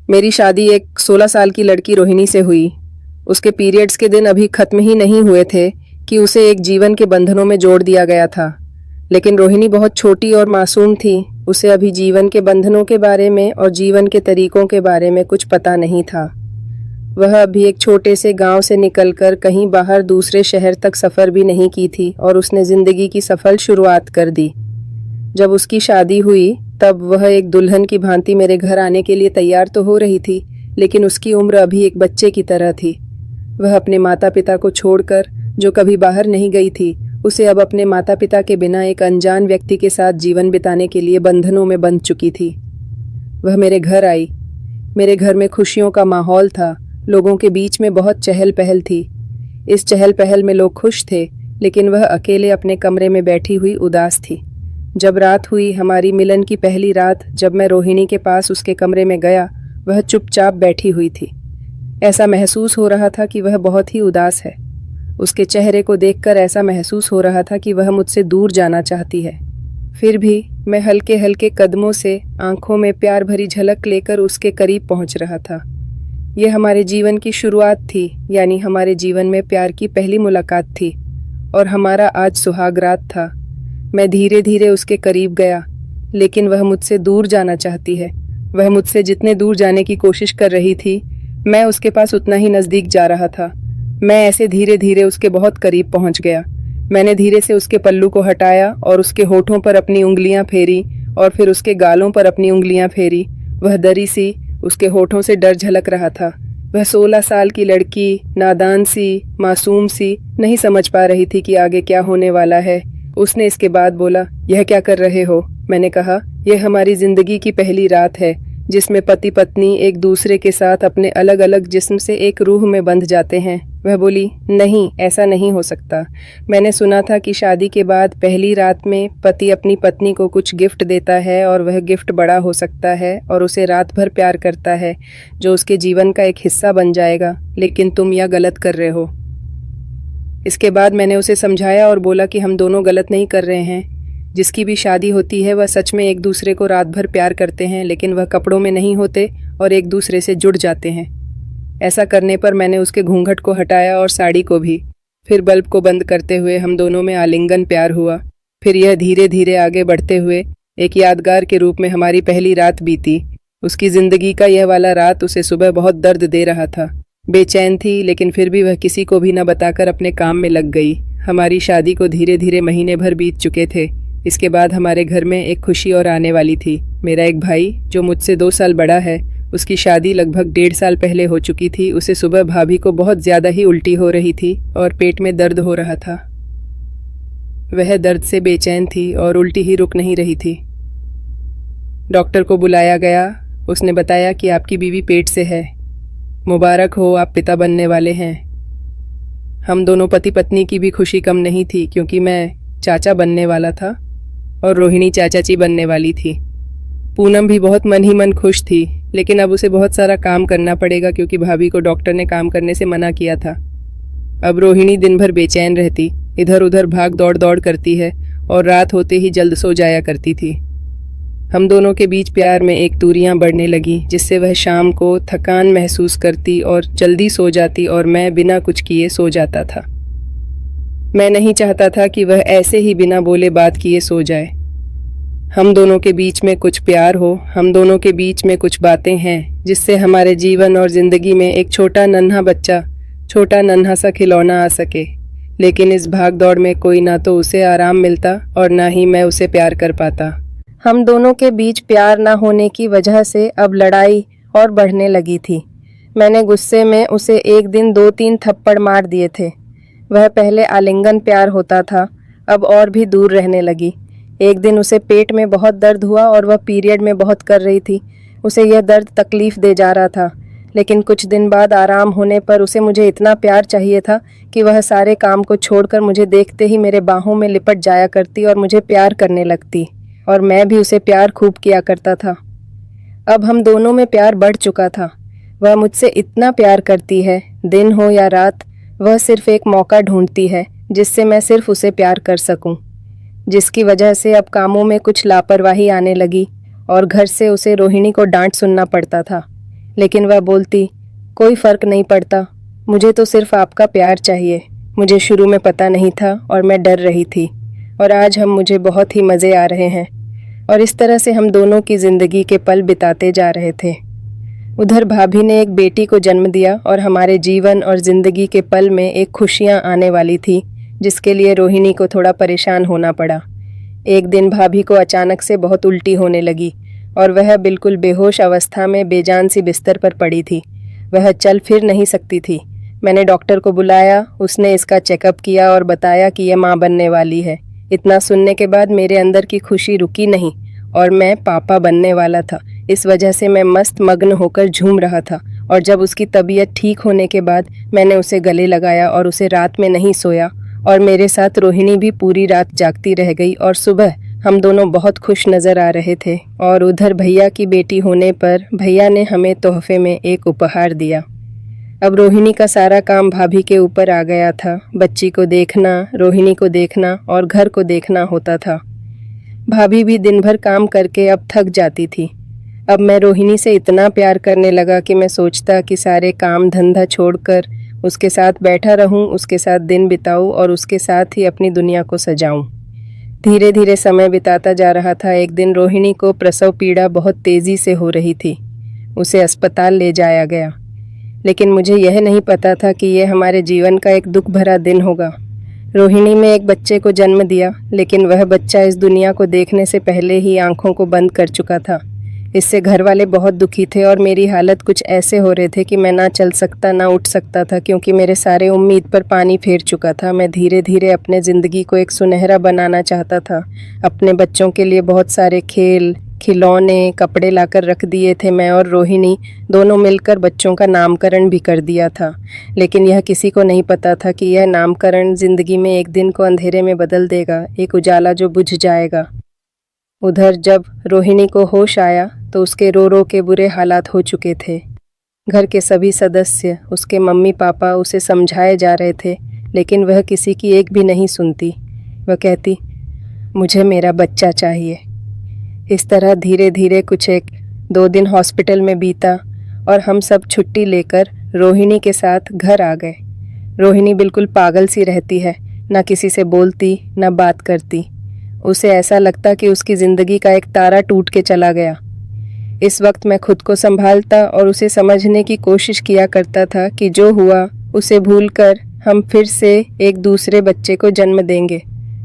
मेरी शादी एक 16 साल की लड़की रोहिणी से हुई। उसके पीरियड्स के दिन अभी खत्म ही नहीं हुए थे कि उसे एक जीवन के बंधनों में जोड़ दिया गया था। लेकिन रोहिणी बहुत छोटी और मासूम थी। उसे अभी जीवन के बंधनों के बारे में और जीवन के तरीकों के बारे में कुछ पता नहीं था। वह अभी एक छोटे से गांव से निकलकर कहीं बाहर दूसरे शहर तक सफ़र भी नहीं की थी और उसने ज़िंदगी की सफल शुरुआत कर दी। जब उसकी शादी हुई तब वह एक दुल्हन की भांति मेरे घर आने के लिए तैयार तो हो रही थी, लेकिन उसकी उम्र अभी एक बच्चे की तरह थी। वह अपने माता पिता को छोड़कर, जो कभी बाहर नहीं गई थी, उसे अब अपने माता पिता के बिना एक अनजान व्यक्ति के साथ जीवन बिताने के लिए बंधनों में बंध चुकी थी। वह मेरे घर आई। मेरे घर में खुशियों का माहौल था। लोगों के बीच में बहुत चहल पहल थी। इस चहल पहल में लोग खुश थे, लेकिन वह अकेले अपने कमरे में बैठी हुई उदास थी। जब रात हुई, हमारी मिलन की पहली रात, जब मैं रोहिणी के पास उसके कमरे में गया, वह चुपचाप बैठी हुई थी। ऐसा महसूस हो रहा था कि वह बहुत ही उदास है। उसके चेहरे को देखकर ऐसा महसूस हो रहा था कि वह मुझसे दूर जाना चाहती है। फिर भी मैं हल्के हल्के कदमों से, आंखों में प्यार भरी झलक लेकर उसके करीब पहुंच रहा था। यह हमारे जीवन की शुरुआत थी, यानी हमारे जीवन में प्यार की पहली मुलाकात थी और हमारा आज सुहागरात था। मैं धीरे धीरे उसके करीब गया, लेकिन वह मुझसे दूर जाना चाहती है। वह मुझसे जितने दूर जाने की कोशिश कर रही थी, मैं उसके पास उतना ही नज़दीक जा रहा था। मैं ऐसे धीरे धीरे उसके बहुत करीब पहुंच गया। मैंने धीरे से उसके पल्लू को हटाया और उसके होठों पर अपनी उंगलियां फेरी और फिर उसके गालों पर अपनी उंगलियां फेरी। वह डरी सी, उसके होठों से डर झलक रहा था। वह 16 साल की लड़की, नादान सी, मासूम सी, नहीं समझ पा रही थी कि आगे क्या होने वाला है। उसने इसके बाद बोला, यह क्या कर रहे हो? मैंने कहा, यह हमारी ज़िंदगी की पहली रात है, जिसमें पति पत्नी एक दूसरे के साथ अपने अलग अलग जिस्म से एक रूह में बंध जाते हैं। वह बोली, नहीं, ऐसा नहीं हो सकता। मैंने सुना था कि शादी के बाद पहली रात में पति अपनी पत्नी को कुछ गिफ्ट देता है और वह गिफ्ट बड़ा हो सकता है और उसे रात भर प्यार करता है, जो उसके जीवन का एक हिस्सा बन जाएगा। लेकिन तुम यह गलत कर रहे हो। इसके बाद मैंने उसे समझाया और बोला कि हम दोनों गलत नहीं कर रहे हैं। जिसकी भी शादी होती है वह सच में एक दूसरे को रात भर प्यार करते हैं, लेकिन वह कपड़ों में नहीं होते और एक दूसरे से जुड़ जाते हैं। ऐसा करने पर मैंने उसके घूंघट को हटाया और साड़ी को भी। फिर बल्ब को बंद करते हुए हम दोनों में आलिंगन प्यार हुआ। फिर यह धीरे धीरे आगे बढ़ते हुए एक यादगार के रूप में हमारी पहली रात बीती। उसकी ज़िंदगी का यह वाला रात उसे सुबह बहुत दर्द दे रहा था। बेचैन थी, लेकिन फिर भी वह किसी को भी न बताकर अपने काम में लग गई। हमारी शादी को धीरे धीरे महीने भर बीत चुके थे। इसके बाद हमारे घर में एक खुशी और आने वाली थी। मेरा एक भाई, जो मुझसे 2 साल बड़ा है, उसकी शादी लगभग 1.5 साल पहले हो चुकी थी। उसे सुबह भाभी को बहुत ज़्यादा ही उल्टी हो रही थी और पेट में दर्द हो रहा था। वह दर्द से बेचैन थी और उल्टी ही रुक नहीं रही थी। डॉक्टर को बुलाया गया। उसने बताया कि आपकी बीवी पेट से है। मुबारक हो, आप पिता बनने वाले हैं। हम दोनों पति पत्नी की भी खुशी कम नहीं थी, क्योंकि मैं चाचा बनने वाला था और रोहिणी चाचाजी बनने वाली थी। पूनम भी बहुत मन ही मन खुश थी, लेकिन अब उसे बहुत सारा काम करना पड़ेगा, क्योंकि भाभी को डॉक्टर ने काम करने से मना किया था। अब रोहिणी दिन भर बेचैन रहती, इधर उधर भाग दौड़ दौड़ करती है और रात होते ही जल्द सो जाया करती थी। हम दोनों के बीच प्यार में एक दूरियां बढ़ने लगी, जिससे वह शाम को थकान महसूस करती और जल्दी सो जाती और मैं बिना कुछ किए सो जाता था। मैं नहीं चाहता था कि वह ऐसे ही बिना बोले बात किए सो जाए। हम दोनों के बीच में कुछ प्यार हो, हम दोनों के बीच में कुछ बातें हैं, जिससे हमारे जीवन और ज़िंदगी में एक छोटा नन्हा बच्चा, छोटा नन्हा सा खिलौना आ सके। लेकिन इस भाग दौड़ में कोई ना तो उसे आराम मिलता और ना ही मैं उसे प्यार कर पाता। हम दोनों के बीच प्यार ना होने की वजह से अब लड़ाई और बढ़ने लगी थी। मैंने गुस्से में उसे एक दिन 2-3 थप्पड़ मार दिए थे। वह पहले आलिंगन प्यार होता था, अब और भी दूर रहने लगी। एक दिन उसे पेट में बहुत दर्द हुआ और वह पीरियड में बहुत कर रही थी। उसे यह दर्द तकलीफ़ दे जा रहा था, लेकिन कुछ दिन बाद आराम होने पर उसे मुझे इतना प्यार चाहिए था कि वह सारे काम को छोड़कर मुझे देखते ही मेरे बाहों में लिपट जाया करती और मुझे प्यार करने लगती, और मैं भी उसे प्यार खूब किया करता था। अब हम दोनों में प्यार बढ़ चुका था। वह मुझसे इतना प्यार करती है, दिन हो या रात, वह सिर्फ एक मौका ढूंढती है जिससे मैं सिर्फ उसे प्यार कर सकूं, जिसकी वजह से अब कामों में कुछ लापरवाही आने लगी और घर से उसे रोहिणी को डांट सुनना पड़ता था। लेकिन वह बोलती, कोई फ़र्क नहीं पड़ता, मुझे तो सिर्फ आपका प्यार चाहिए। मुझे शुरू में पता नहीं था और मैं डर रही थी, और आज मुझे बहुत ही मज़े आ रहे हैं। और इस तरह से हम दोनों की ज़िंदगी के पल बिताते जा रहे थे। उधर भाभी ने एक बेटी को जन्म दिया और हमारे जीवन और ज़िंदगी के पल में एक खुशियाँ आने वाली थी, जिसके लिए रोहिणी को थोड़ा परेशान होना पड़ा। एक दिन भाभी को अचानक से बहुत उल्टी होने लगी और वह बिल्कुल बेहोश अवस्था में बेजान सी बिस्तर पर पड़ी थी। वह चल फिर नहीं सकती थी। मैंने डॉक्टर को बुलाया, उसने इसका चेकअप किया और बताया कि यह माँ बनने वाली है। इतना सुनने के बाद मेरे अंदर की खुशी रुकी नहीं और मैं पापा बनने वाला था। इस वजह से मैं मस्त मग्न होकर झूम रहा था। और जब उसकी तबीयत ठीक होने के बाद मैंने उसे गले लगाया और उसे रात में नहीं सोया, और मेरे साथ रोहिणी भी पूरी रात जागती रह गई और सुबह हम दोनों बहुत खुश नज़र आ रहे थे। और उधर भैया की बेटी होने पर भैया ने हमें तोहफे में एक उपहार दिया। अब रोहिणी का सारा काम भाभी के ऊपर आ गया था। बच्ची को देखना, रोहिणी को देखना और घर को देखना होता था। भाभी भी दिन भर काम करके अब थक जाती थी। अब मैं रोहिणी से इतना प्यार करने लगा कि मैं सोचता कि सारे काम धंधा छोड़कर उसके साथ बैठा रहूं, उसके साथ दिन बिताऊं और उसके साथ ही अपनी दुनिया को सजाऊं। धीरे धीरे समय बिताता जा रहा था। एक दिन रोहिणी को प्रसव पीड़ा बहुत तेज़ी से हो रही थी। उसे अस्पताल ले जाया गया, लेकिन मुझे यह नहीं पता था कि यह हमारे जीवन का एक दुख भरा दिन होगा। रोहिणी ने एक बच्चे को जन्म दिया, लेकिन वह बच्चा इस दुनिया को देखने से पहले ही आंखों को बंद कर चुका था। इससे घर वाले बहुत दुखी थे और मेरी हालत कुछ ऐसे हो रहे थे कि मैं ना चल सकता ना उठ सकता था, क्योंकि मेरे सारे उम्मीद पर पानी फेर चुका था। मैं धीरे धीरे अपने ज़िंदगी को एक सुनहरा बनाना चाहता था। अपने बच्चों के लिए बहुत सारे खेल, खिलौने, कपड़े लाकर रख दिए थे। मैं और रोहिणी दोनों मिलकर बच्चों का नामकरण भी कर दिया था, लेकिन यह किसी को नहीं पता था कि यह नामकरण ज़िंदगी में एक दिन को अंधेरे में बदल देगा, एक उजाला जो बुझ जाएगा। उधर जब रोहिणी को होश आया तो उसके रो रो के बुरे हालात हो चुके थे। घर के सभी सदस्य, उसके मम्मी पापा उसे समझाए जा रहे थे, लेकिन वह किसी की एक भी नहीं सुनती। वह कहती, मुझे मेरा बच्चा चाहिए। इस तरह धीरे धीरे कुछ 1-2 दिन हॉस्पिटल में बीता और हम सब छुट्टी लेकर रोहिणी के साथ घर आ गए। रोहिणी बिल्कुल पागल सी रहती है, ना किसी से बोलती ना बात करती। उसे ऐसा लगता कि उसकी ज़िंदगी का एक तारा टूट के चला गया। इस वक्त मैं खुद को संभालता और उसे समझने की कोशिश किया करता था कि जो हुआ उसे भूलकर हम फिर से एक दूसरे बच्चे को जन्म देंगे।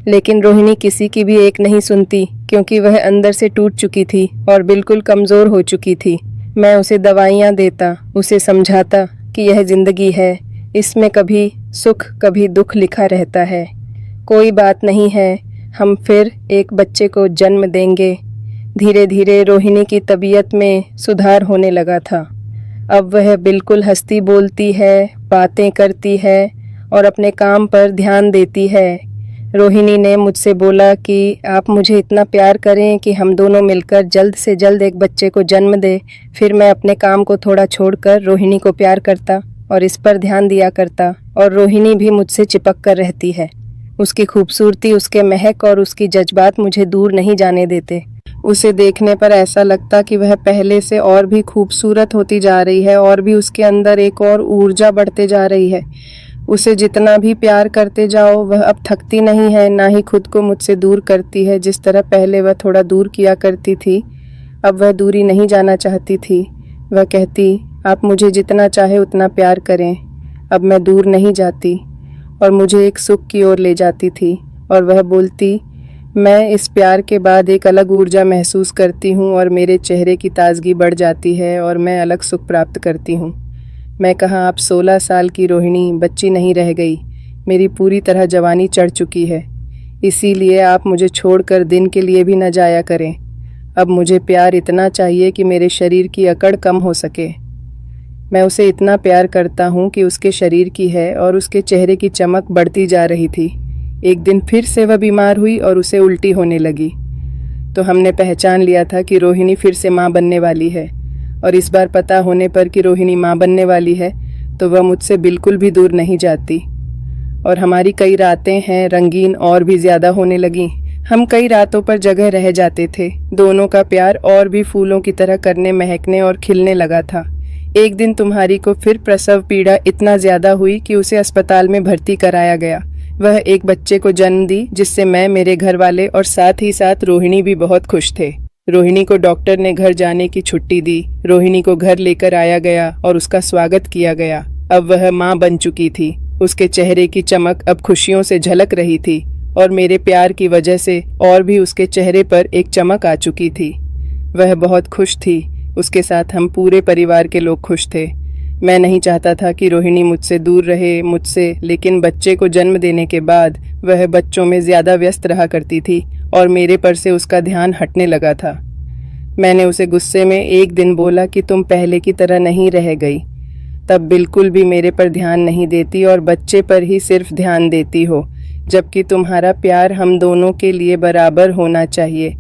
लेकिन रोहिणी किसी की भी एक नहीं सुनती, क्योंकि वह अंदर से टूट चुकी थी और बिल्कुल कमज़ोर हो चुकी थी। मैं उसे दवाइयाँ देता, उसे समझाता कि यह ज़िंदगी है, इसमें कभी सुख कभी दुख लिखा रहता है, कोई बात नहीं है, हम फिर एक बच्चे को जन्म देंगे। धीरे धीरे रोहिणी की तबीयत में सुधार होने लगा था। अब वह बिल्कुल हंसती बोलती है, बातें करती है और अपने काम पर ध्यान देती है। रोहिणी ने मुझसे बोला कि आप मुझे इतना प्यार करें कि हम दोनों मिलकर जल्द से जल्द एक बच्चे को जन्म दें। फिर मैं अपने काम को थोड़ा छोड़कर रोहिणी को प्यार करता और इस पर ध्यान दिया करता, और रोहिणी भी मुझसे चिपक कर रहती है। उसकी खूबसूरती, उसके महक और उसकी जज्बात मुझे दूर नहीं जाने देते। उसे देखने पर ऐसा लगता कि वह पहले से और भी खूबसूरत होती जा रही है और भी उसके अंदर एक और ऊर्जा बढ़ते जा रही है। उसे जितना भी प्यार करते जाओ वह अब थकती नहीं है, ना ही खुद को मुझसे दूर करती है। जिस तरह पहले वह थोड़ा दूर किया करती थी, अब वह दूरी नहीं जाना चाहती थी। वह कहती, आप मुझे जितना चाहे उतना प्यार करें, अब मैं दूर नहीं जाती, और मुझे एक सुख की ओर ले जाती थी। और वह बोलती, मैं इस प्यार के बाद एक अलग ऊर्जा महसूस करती हूँ और मेरे चेहरे की ताजगी बढ़ जाती है और मैं अलग सुख प्राप्त करती हूँ। मैं कहा, आप 16 साल की रोहिणी बच्ची नहीं रह गई, मेरी पूरी तरह जवानी चढ़ चुकी है, इसीलिए आप मुझे छोड़कर दिन के लिए भी न जाया करें। अब मुझे प्यार इतना चाहिए कि मेरे शरीर की अकड़ कम हो सके। मैं उसे इतना प्यार करता हूँ कि उसके शरीर की है और उसके चेहरे की चमक बढ़ती जा रही थी। एक दिन फिर से वह बीमार हुई और उसे उल्टी होने लगी, तो हमने पहचान लिया था कि रोहिणी फिर से माँ बनने वाली है। और इस बार पता होने पर कि रोहिणी माँ बनने वाली है तो वह मुझसे बिल्कुल भी दूर नहीं जाती। और हमारी कई रातें हैं रंगीन और भी ज़्यादा होने लगीं। हम कई रातों पर जगह रह जाते थे। दोनों का प्यार और भी फूलों की तरह करने, महकने और खिलने लगा था। एक दिन तुम्हारी को फिर प्रसव पीड़ा इतना ज्यादा हुई कि उसे अस्पताल में भर्ती कराया गया। वह एक बच्चे को जन्म दी जिससे मैं, मेरे घर वाले और साथ ही साथ रोहिणी भी बहुत खुश थे। रोहिणी को डॉक्टर ने घर जाने की छुट्टी दी। रोहिणी को घर लेकर आया गया और उसका स्वागत किया गया। अब वह माँ बन चुकी थी। उसके चेहरे की चमक अब खुशियों से झलक रही थी और मेरे प्यार की वजह से और भी उसके चेहरे पर एक चमक आ चुकी थी। वह बहुत खुश थी। उसके साथ हम पूरे परिवार के लोग खुश थे। मैं नहीं चाहता था कि रोहिणी मुझसे दूर रहे लेकिन बच्चे को जन्म देने के बाद वह बच्चों में ज़्यादा व्यस्त रहा करती थी और मेरे पर से उसका ध्यान हटने लगा था। मैंने उसे गुस्से में एक दिन बोला कि तुम पहले की तरह नहीं रह गई। तब बिल्कुल भी मेरे पर ध्यान नहीं देती और बच्चे पर ही सिर्फ ध्यान देती हो, जबकि तुम्हारा प्यार हम दोनों के लिए बराबर होना चाहिए।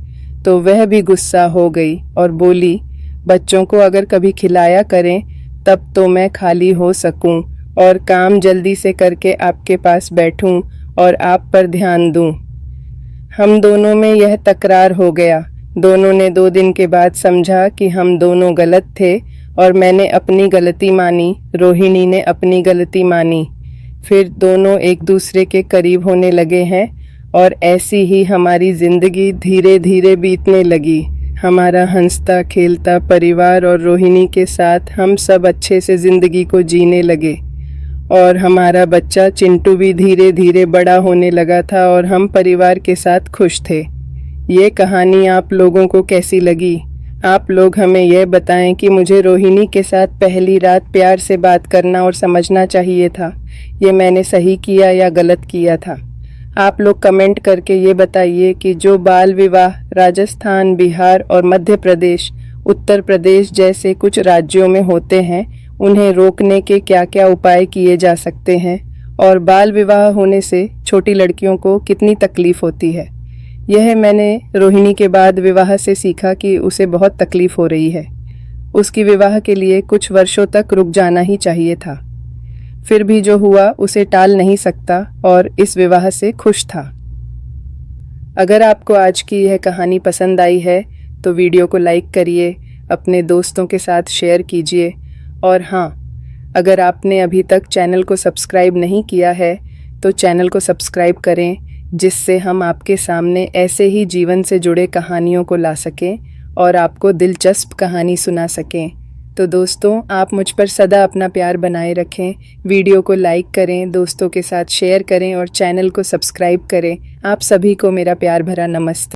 तो वह भी गुस्सा हो गई और बोली, बच्चों को अगर कभी खिलाया करें तब तो मैं खाली हो सकूं और काम जल्दी से करके आपके पास बैठूं और आप पर ध्यान दूं। हम दोनों में यह तकरार हो गया। दोनों ने 2 दिन के बाद समझा कि हम दोनों गलत थे और मैंने अपनी गलती मानी, रोहिणी ने अपनी गलती मानी। फिर दोनों एक दूसरे के करीब होने लगे हैं और ऐसी ही हमारी ज़िंदगी धीरे धीरे बीतने लगी। हमारा हंसता खेलता परिवार और रोहिणी के साथ हम सब अच्छे से ज़िंदगी को जीने लगे और हमारा बच्चा चिंटू भी धीरे धीरे बड़ा होने लगा था और हम परिवार के साथ खुश थे। ये कहानी आप लोगों को कैसी लगी? आप लोग हमें यह बताएं कि मुझे रोहिणी के साथ पहली रात प्यार से बात करना और समझना चाहिए था। ये मैंने सही किया या गलत किया था? आप लोग कमेंट करके ये बताइए कि जो बाल विवाह राजस्थान, बिहार और मध्य प्रदेश, उत्तर प्रदेश जैसे कुछ राज्यों में होते हैं, उन्हें रोकने के क्या क्या उपाय किए जा सकते हैं और बाल विवाह होने से छोटी लड़कियों को कितनी तकलीफ़ होती है। यह मैंने रोहिणी के बाद विवाह से सीखा कि उसे बहुत तकलीफ़ हो रही है। उसकी विवाह के लिए कुछ वर्षों तक रुक जाना ही चाहिए था। फिर भी जो हुआ उसे टाल नहीं सकता और इस विवाह से खुश था। अगर आपको आज की यह कहानी पसंद आई है तो वीडियो को लाइक करिए, अपने दोस्तों के साथ शेयर कीजिए और हाँ, अगर आपने अभी तक चैनल को सब्सक्राइब नहीं किया है तो चैनल को सब्सक्राइब करें, जिससे हम आपके सामने ऐसे ही जीवन से जुड़े कहानियों को ला सकें और आपको दिलचस्प कहानी सुना सकें। तो दोस्तों, आप मुझ पर सदा अपना प्यार बनाए रखें। वीडियो को लाइक करें, दोस्तों के साथ शेयर करें और चैनल को सब्सक्राइब करें। आप सभी को मेरा प्यार भरा नमस्ते।